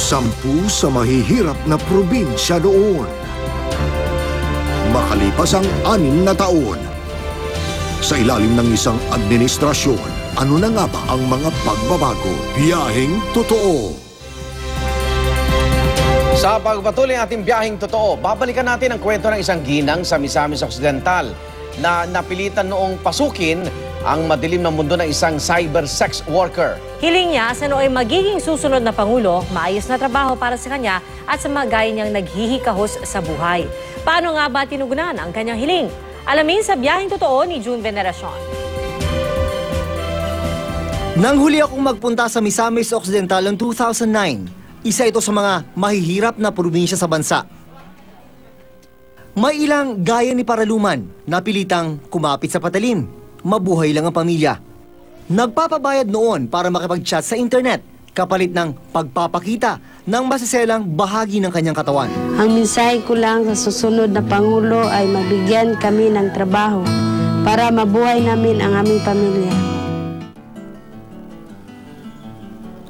10 sa mahihirap na probinsya noon. Makalipas ang 6 na taon, sa ilalim ng isang administrasyon, ano na nga ba ang mga pagbabago? Biyaheng Totoo. Sa pagpatuloy ng ating biyaheng totoo, babalikan natin ang kwento ng isang ginang sa Misamis Occidental na napilitan noong pasukin ang madilim na mundo ng isang cyber sex worker. Hiling niya sa nooy magiging susunod na Pangulo, maayos na trabaho para sa kanya at sa mga gaya niyang naghihikahos sa buhay. Paano nga ba tinugunan ang kanyang hiling? Alamin sa biyaheng totoo ni June Veneracion. Nang huli akong magpunta sa Misamis Occidental noong 2009, isa ito sa mga mahihirap na probinsya sa bansa. May ilang gaya ni Paraluman na pilitang kumapit sa patalim. Mabuhay lang ang pamilya. Nagpapabayad noon para makipag-chat sa internet, kapalit ng pagpapakita ng masiselang bahagi ng kanyang katawan. Ang mensahe ko lang sa susunod na Pangulo ay mabigyan kami ng trabaho para mabuhay namin ang aming pamilya.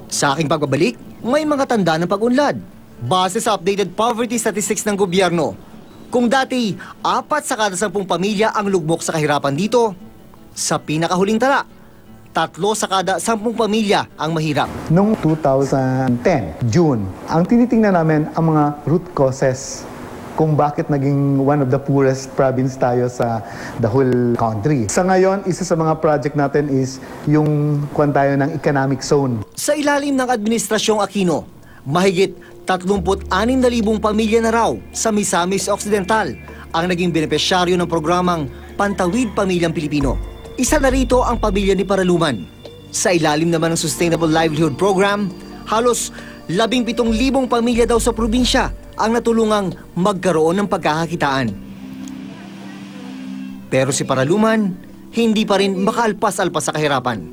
Sa aking pagbabalik, may mga tanda ng pag-unlad. Base sa updated poverty statistics ng gobyerno, kung dati 4 sa kada 10 pamilya ang lugmok sa kahirapan dito, sa pinakahuling tala, 3 sa kada 10 pamilya ang mahirap. Noong 2010, June, ang tinitingnan namin ang mga root causes kung bakit naging one of the poorest province tayo sa the whole country. Sa ngayon, isa sa mga project natin is yung kuwan tayo ng economic zone. Sa ilalim ng Administrasyong Aquino, mahigit 36,000 pamilya na raw sa Misamis Occidental ang naging benepisyaryo ng programang Pantawid Pamilyang Pilipino. Isa na rito ang pamilya ni Paraluman. Sa ilalim naman ng Sustainable Livelihood Program, halos 17,000 pamilya daw sa probinsya ang natulungang magkaroon ng pagkakakitaan. Pero si Paraluman, hindi pa rin makaalpas-alpas sa kahirapan.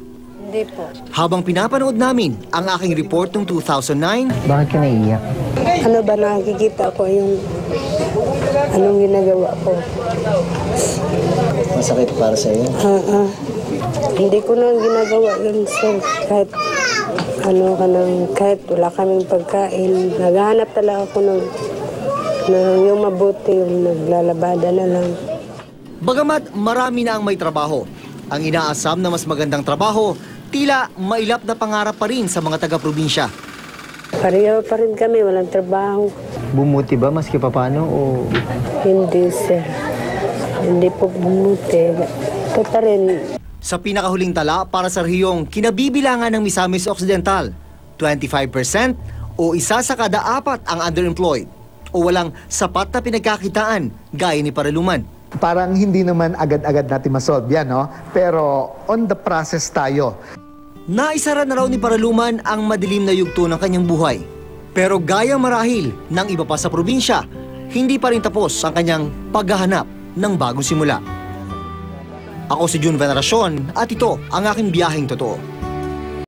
Hindi po. Habang pinapanood namin ang aking report noong 2009, Bakit ka naiiyak? Ano ba nakikita ko yung anong ginagawa ko? Masakit para sa iyo? Hindi ko na ginagawa yun, sir. Kahit wala kaming pagkain, naghahanap talaga ako ng yung mabuti, yung naglalabada na lang. bagamat marami na ang may trabaho, ang inaasam na mas magandang trabaho, tila mailap na pangarap pa rin sa mga taga-probinsya. Pareho pa rin kami, walang trabaho. Bumuti ba maski papano o... Hindi, sir. Hindi po bumuti. Ito pa rin. Sa pinakahuling tala para sa rehiyong kinabibilangan ng Misamis Occidental, 25% o 1 sa kada 4 ang underemployed o walang sapat na pinagkakitaan gaya ni Paraluman. Parang hindi naman agad-agad natin masolve yan, no? Pero on the process tayo. Naisara na raw ni Paraluman ang madilim na yugto ng kanyang buhay. Pero gaya marahil ng iba pa sa probinsya, hindi pa rin tapos ang kanyang paghahanap ng bagong simula. Ako si June Veneracion at ito ang aking biyaheng totoo.